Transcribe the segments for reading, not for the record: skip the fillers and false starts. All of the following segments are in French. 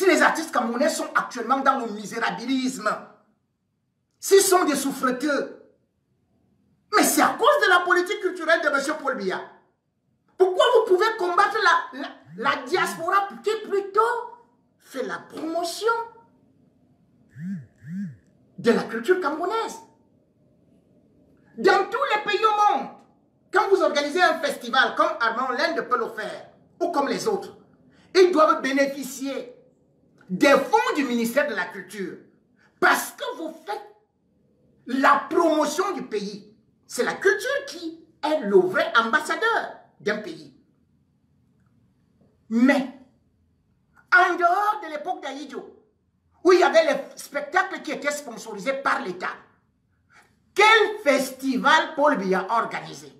si les artistes camerounais sont actuellement dans le misérabilisme, s'ils sont des souffreteux, mais c'est à cause de la politique culturelle de M. Paul Biya. Pourquoi vous pouvez combattre la diaspora qui plutôt fait la promotion de la culture camerounaise? Dans tous les pays au monde, quand vous organisez un festival comme Armand Lende peut le faire, ou comme les autres, ils doivent bénéficier des fonds du ministère de la Culture. Parce que vous faites la promotion du pays. C'est la culture qui est le vrai ambassadeur d'un pays. Mais, en dehors de l'époque d'Aïdjo, où il y avait les spectacles qui étaient sponsorisés par l'État, quel festival Paul Biya a organisé?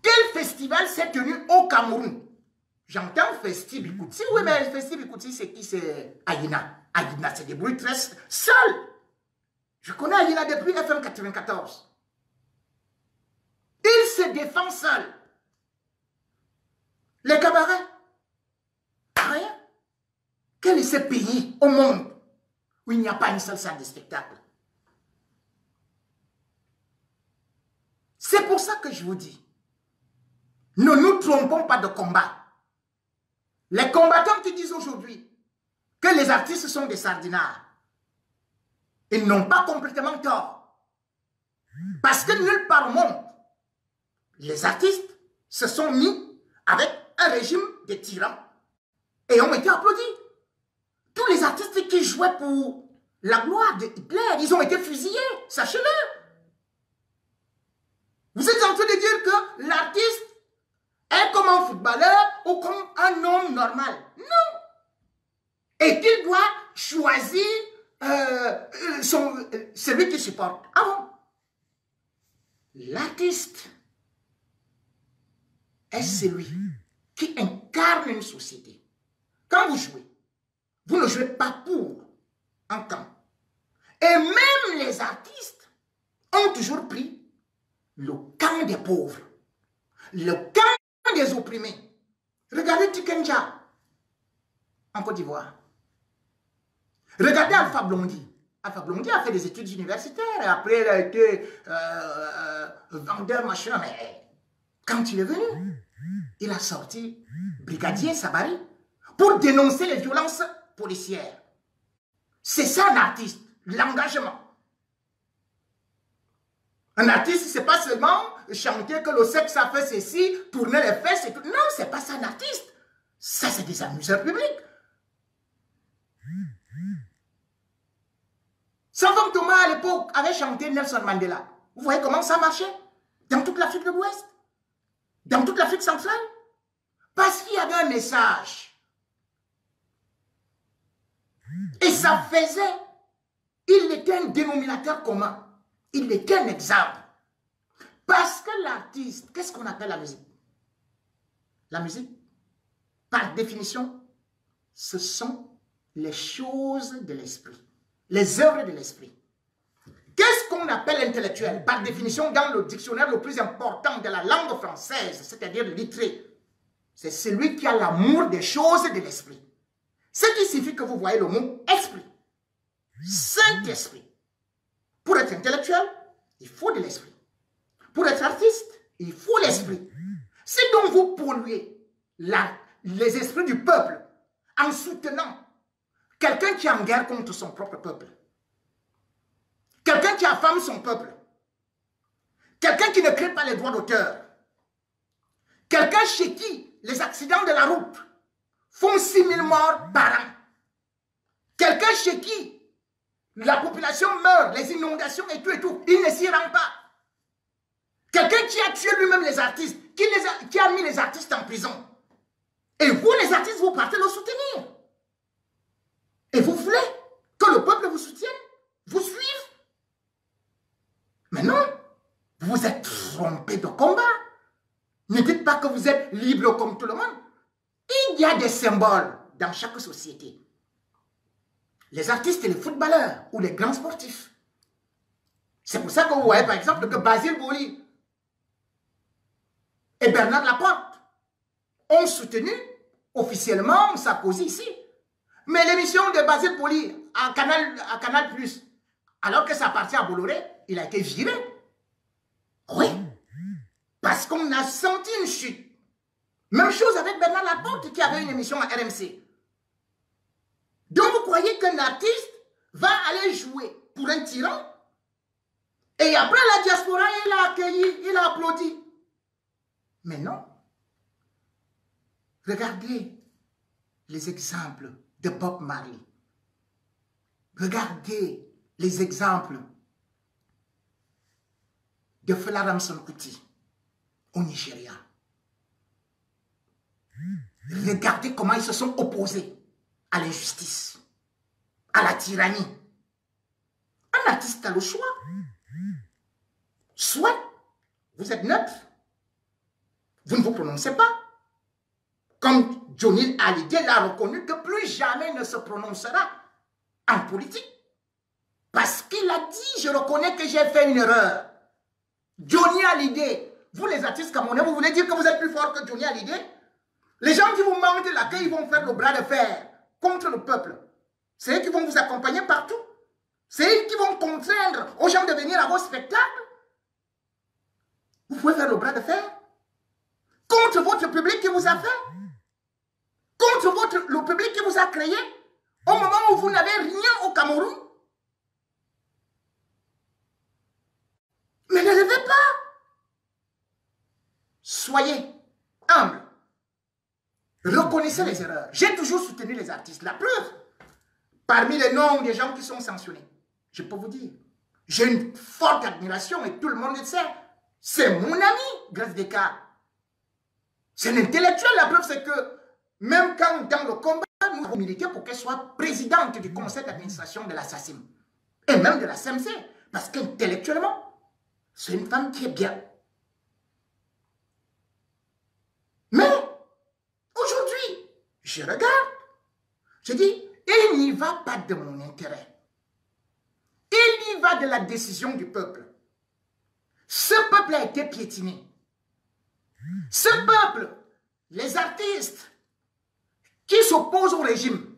Quel festival s'est tenu au Cameroun? J'entends Festi Bikouti. Oui, mais Festi Bikouti, c'est qui? C'est Aïna. Aïna se débrouille très seul. Je connais Aïna depuis FM 94. Il se défend seul. Les cabarets, rien. Quel est ce pays au monde où il n'y a pas une seule salle de spectacle? C'est pour ça que je vous dis, ne nous trompons pas de combat. Les combattants qui disent aujourd'hui que les artistes sont des sardinards, ils n'ont pas complètement tort. Parce que nulle part au monde, les artistes se sont mis avec un régime de tyrans et ont été applaudis. Tous les artistes qui jouaient pour la gloire de Hitler, ils ont été fusillés, sachez-le. Vous êtes en train de dire que l'artiste est comme un footballeur ou comme un homme normal. Non. Et qu'il doit choisir celui qu'il supporte. Ah bon? L'artiste est celui qui incarne une société. Quand vous jouez, vous ne jouez pas pour un camp. Et même les artistes ont toujours pris le camp des pauvres, le camp des opprimés. Regardez Tikenja en Côte d'Ivoire. Regardez Alpha Blondy. Alpha Blondy a fait des études universitaires et après il a été vendeur machin. Mais quand il est venu, il a sorti Brigadier Sabari pour dénoncer les violences policières. C'est ça un artiste, l'engagement. Un artiste, c'est pas seulement chanter que le sexe a fait ceci, tourner les fesses et tout. Non, c'est pas ça un artiste. Ça, c'est des amuseurs publics. Savant Thomas, à l'époque, avait chanté Nelson Mandela. Vous voyez comment ça marchait? Dans toute l'Afrique de l'Ouest, dans toute l'Afrique centrale. Parce qu'il y avait un message. Et ça faisait, il était un dénominateur commun. Il était un exemple. Parce que l'artiste, qu'est-ce qu'on appelle la musique? La musique, par définition, ce sont les choses de l'esprit, les œuvres de l'esprit. Qu'est-ce qu'on appelle intellectuel? Par définition, dans le dictionnaire le plus important de la langue française, c'est-à-dire le littré, c'est celui qui a l'amour des choses de l'esprit. Ce qui signifie que vous voyez le mot esprit. Saint-Esprit. Pour être intellectuel, il faut de l'esprit. Pour être artiste, il faut l'esprit. Si donc vous polluez les esprits du peuple en soutenant quelqu'un qui est en guerre contre son propre peuple, quelqu'un qui affame son peuple, quelqu'un qui ne crée pas les droits d'auteur, quelqu'un chez qui les accidents de la route font 6 000 morts par an, quelqu'un chez qui la population meurt, les inondations et tout, il ne s'y rend pas. Quelqu'un qui a tué lui-même les artistes, qui a mis les artistes en prison. Et vous, les artistes, vous partez le soutenir. Et vous voulez que le peuple vous soutienne, vous suive. Mais non, vous êtes trompé de combat. Ne dites pas que vous êtes libre comme tout le monde. Il y a des symboles dans chaque société. Les artistes et les footballeurs ou les grands sportifs. C'est pour ça que vous voyez par exemple que Basile Boli et Bernard Laporte ont soutenu officiellement Sarkozy ici. Mais l'émission de Basile Poli à Canal Plus, alors que ça appartient à Bolloré, il a été viré. Oui. Parce qu'on a senti une chute. Même chose avec Bernard Laporte qui avait une émission à RMC. Donc vous croyez qu'un artiste va aller jouer pour un tyran et après la diaspora, il a accueilli, il a applaudi. Mais non. Regardez les exemples de Bob Marley. Regardez les exemples de Fela Ramson Kuti au Nigeria. Regardez comment ils se sont opposés à l'injustice, à la tyrannie. Un artiste a le choix. Soit vous êtes neutre, vous ne vous prononcez pas. Comme Johnny Hallyday l'a reconnu que plus jamais ne se prononcera en politique. Parce qu'il a dit, je reconnais que j'ai fait une erreur. Johnny Hallyday, vous les artistes camerounais, vous voulez dire que vous êtes plus fort que Johnny Hallyday? Les gens qui vous manquent de l'accueil, ils vont faire le bras de fer contre le peuple. C'est eux qui vont vous accompagner partout. C'est eux qui vont contraindre aux gens de venir à vos spectacles. Vous pouvez faire le bras de fer contre votre public qui vous a fait, contre le public qui vous a créé, au moment où vous n'avez rien au Cameroun. Mais ne rêvez pas. Soyez humbles. Reconnaissez les erreurs. J'ai toujours soutenu les artistes. La preuve, parmi les noms des gens qui sont sanctionnés, je peux vous dire, j'ai une forte admiration et tout le monde le sait. C'est mon ami, Grace Descartes. C'est un intellectuel. La preuve, c'est que même quand dans le combat, nous avons milité pour qu'elle soit présidente du conseil d'administration de la SACIM et même de la CMC. Parce qu'intellectuellement, c'est une femme qui est bien. Mais aujourd'hui, je regarde, je dis, il n'y va pas de mon intérêt. Il y va de la décision du peuple. Ce peuple a été piétiné. Ce peuple, les artistes qui s'opposent au régime,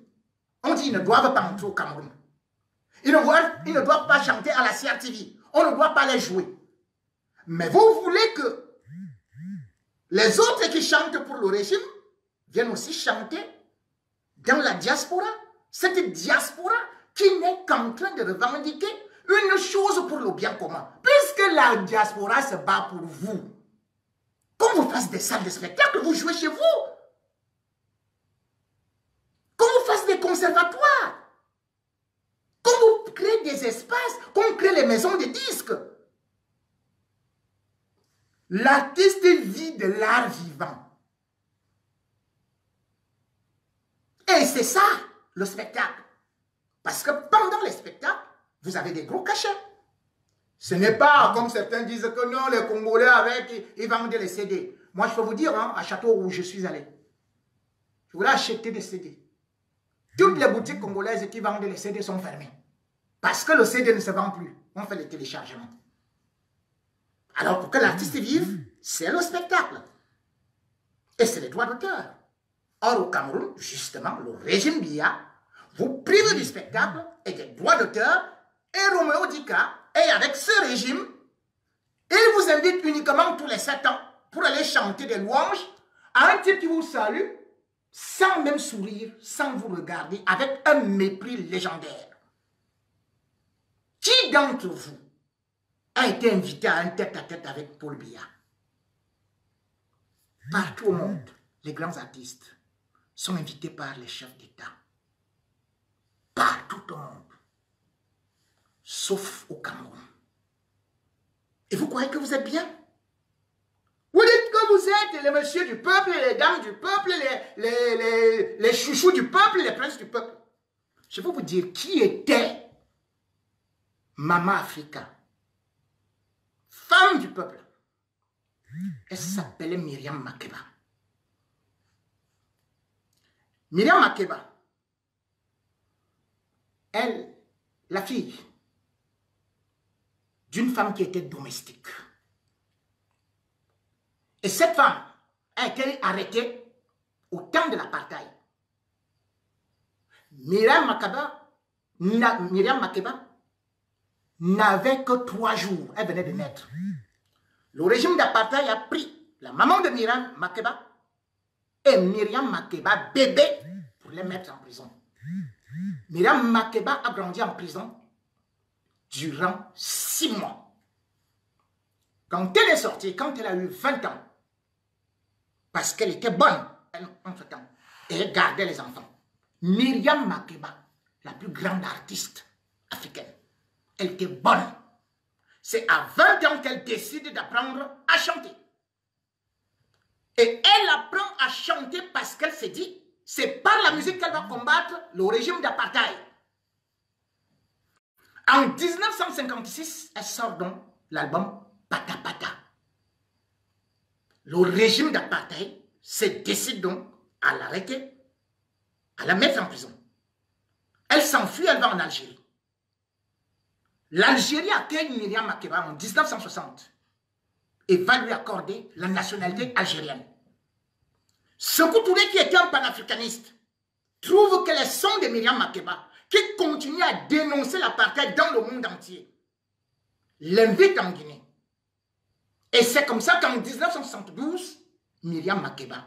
on dit qu'ils ne doivent pas entrer au Cameroun. Ils ne doivent pas chanter à la CRTV. On ne doit pas les jouer. Mais vous voulez que les autres qui chantent pour le régime viennent aussi chanter dans la diaspora. Cette diaspora qui n'est qu'en train de revendiquer une chose pour le bien commun. Puisque la diaspora se bat pour vous. Qu'on vous fasse des salles de spectacle, vous jouez chez vous. Qu'on vous fasse des conservatoires. Qu'on vous crée des espaces, qu'on crée les maisons de disques. L'artiste vit de l'art vivant. Et c'est ça, le spectacle. Parce que pendant les spectacles, vous avez des gros cachets. Ce n'est pas comme certains disent que non, les Congolais ils vendent les CD. Moi, je peux vous dire, hein, à Château où je suis allé, je voulais acheter des CD. Toutes les boutiques congolaises qui vendent les CD sont fermées. Parce que le CD ne se vend plus. On fait les téléchargements. Alors, pour que l'artiste vive, c'est le spectacle. Et c'est les droits d'auteur. Or, au Cameroun, justement, le régime Biya vous prive du spectacle et des droits d'auteur. Et Roméo Dika est avec ce régime. Il vous invite uniquement tous les 7 ans pour aller chanter des louanges à un type qui vous salue sans même sourire, sans vous regarder, avec un mépris légendaire. Qui d'entre vous a été invité à un tête-à-tête avec Paul Biya? Partout au monde, les grands artistes sont invités par les chefs d'État. Partout au monde. Sauf au Cameroun. Et vous croyez que vous êtes bien? Vous dites que vous êtes les messieurs du peuple, les dames du peuple, les chouchous du peuple, les princes du peuple. Je vais vous dire qui était Maman Africa, femme du peuple. Elle s'appelait Myriam Makeba. Myriam Makeba, elle, la fille d'une femme qui était domestique. Et cette femme a été arrêtée au temps de l'apartheid. Myriam Makeba n'avait que 3 jours. Elle venait de naître. Le régime d'apartheid a pris la maman de Myriam Makeba et Myriam Makeba, bébé, pour les mettre en prison. Myriam Makeba a grandi en prison durant 6 mois. Quand elle est sortie, quand elle a eu 20 ans, parce qu'elle était bonne, entre-temps, et elle gardait les enfants. Myriam Makeba, la plus grande artiste africaine, elle était bonne. C'est à 20 ans qu'elle décide d'apprendre à chanter. Et elle apprend à chanter parce qu'elle s'est dit, c'est par la musique qu'elle va combattre le régime d'apartheid. En 1956, elle sort donc l'album Pata Pata. Le régime d'apartheid se décide donc à l'arrêter, à la mettre en prison. Elle s'enfuit, elle va en Algérie. L'Algérie accueille Myriam Makeba en 1960 et va lui accorder la nationalité algérienne. Sékou Touré, qui était un panafricaniste, trouve que les sons de Myriam Makeba, qui continue à dénoncer l'apartheid dans le monde entier, l'invite en Guinée. Et c'est comme ça qu'en 1972, Myriam Makeba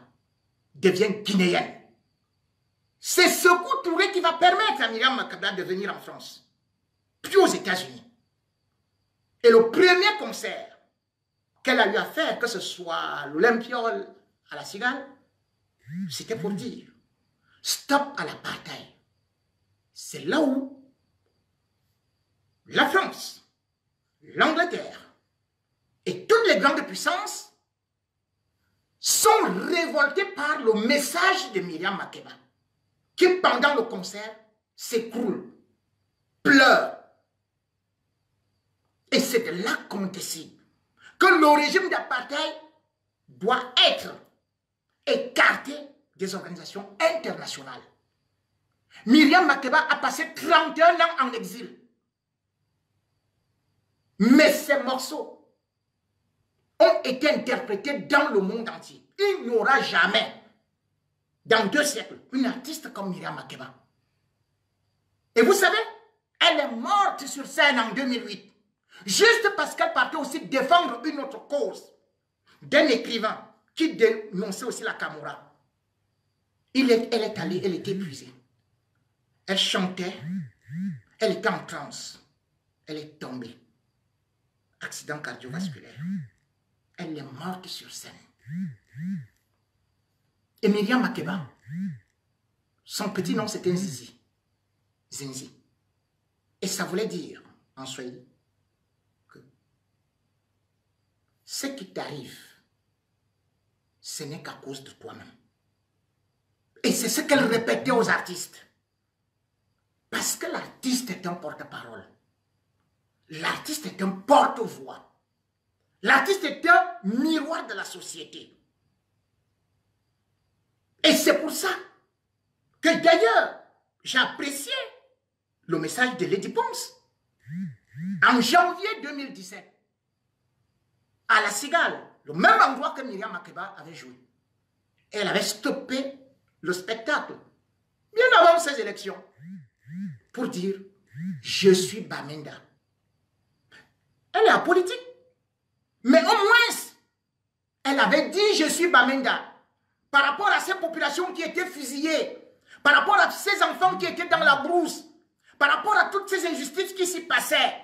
devient guinéenne. C'est Sékou Touré qui va permettre à Myriam Makeba de venir en France, puis aux États-Unis. Et le premier concert qu'elle a eu à faire, que ce soit l'Olympiole à la Cigale, c'était pour dire stop à l'apartheid. C'est là où la France, l'Angleterre et toutes les grandes puissances sont révoltées par le message de Myriam Makeba, qui pendant le concert s'écroule, pleure. Et c'est de là qu'on décide que le régime d'apartheid doit être écarté des organisations internationales. Myriam Makeba a passé 31 ans en exil. Mais ces morceaux ont été interprétés dans le monde entier. Il n'y aura jamais, dans 2 siècles, une artiste comme Myriam Makeba. Et vous savez, elle est morte sur scène en 2008, juste parce qu'elle partait aussi défendre une autre cause d'un écrivain qui dénonçait aussi la Camorra. Elle est allée, elle était épuisée. Elle chantait, elle était en transe, elle est tombée. Accident cardiovasculaire. Elle est morte sur scène. Et Myriam Makeba, son petit nom c'était Nzizi. Zinzi. Et ça voulait dire, en swahili, que ce qui t'arrive, ce n'est qu'à cause de toi-même. Et c'est ce qu'elle répétait aux artistes. Parce que l'artiste est un porte-parole. L'artiste est un porte-voix. L'artiste est un miroir de la société. Et c'est pour ça que d'ailleurs, j'ai apprécié le message de Lady Pons. En janvier 2017, à la Cigale, le même endroit que Myriam Makeba avait joué. Elle avait stoppé le spectacle, bien avant ces élections, pour dire « Je suis Bamenda ». Elle est apolitique, mais au moins, elle avait dit « Je suis Bamenda » par rapport à ces populations qui étaient fusillées, par rapport à ces enfants qui étaient dans la brousse, par rapport à toutes ces injustices qui s'y passaient.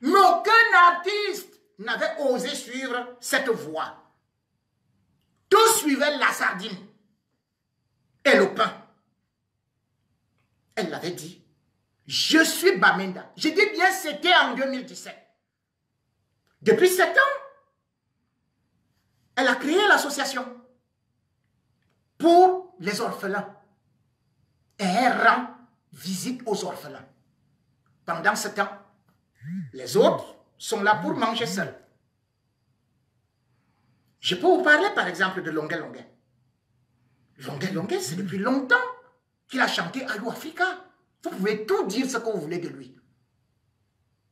Mais aucun artiste n'avait osé suivre cette voie. Tous suivaient la sardine et le pain. Elle l'avait dit, je suis Bamenda. Je dis bien, c'était en 2017. Depuis 7 ans, elle a créé l'association pour les orphelins. Et elle rend visite aux orphelins. Pendant ce temps, les autres sont là pour manger seuls. Je peux vous parler par exemple de Longuet Longuet. Longuet Longuet, c'est depuis longtemps qu'il a chanté Allô Africa. Vous pouvez tout dire ce que vous voulez de lui.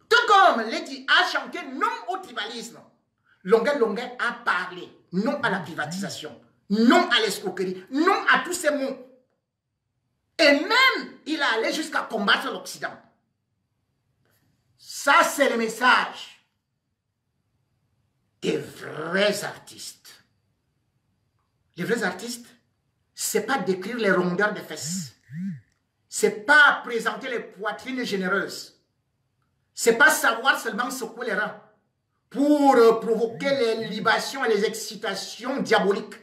Tout comme Lady a chanté non au tribalisme, Longuet Longuet a parlé non à la privatisation, non à l'escroquerie, non à tous ces mots. Et même, il a allé jusqu'à combattre l'Occident. Ça, c'est le message des vrais artistes. Les vrais artistes, c'est pas décrire les rondeurs des fesses. C'est pas présenter les poitrines généreuses. C'est pas savoir seulement secouer les reins pour provoquer les libations et les excitations diaboliques.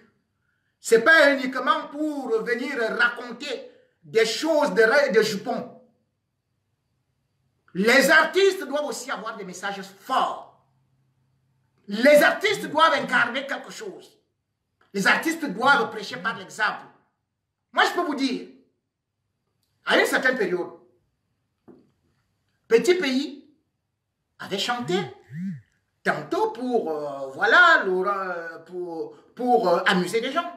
C'est pas uniquement pour venir raconter des choses de rêve et de jupons. Les artistes doivent aussi avoir des messages forts. Les artistes doivent incarner quelque chose. Les artistes doivent prêcher par l'exemple. Moi, je peux vous dire, à une certaine période, Petit Pays avait chanté, tantôt pour, voilà, pour amuser les gens.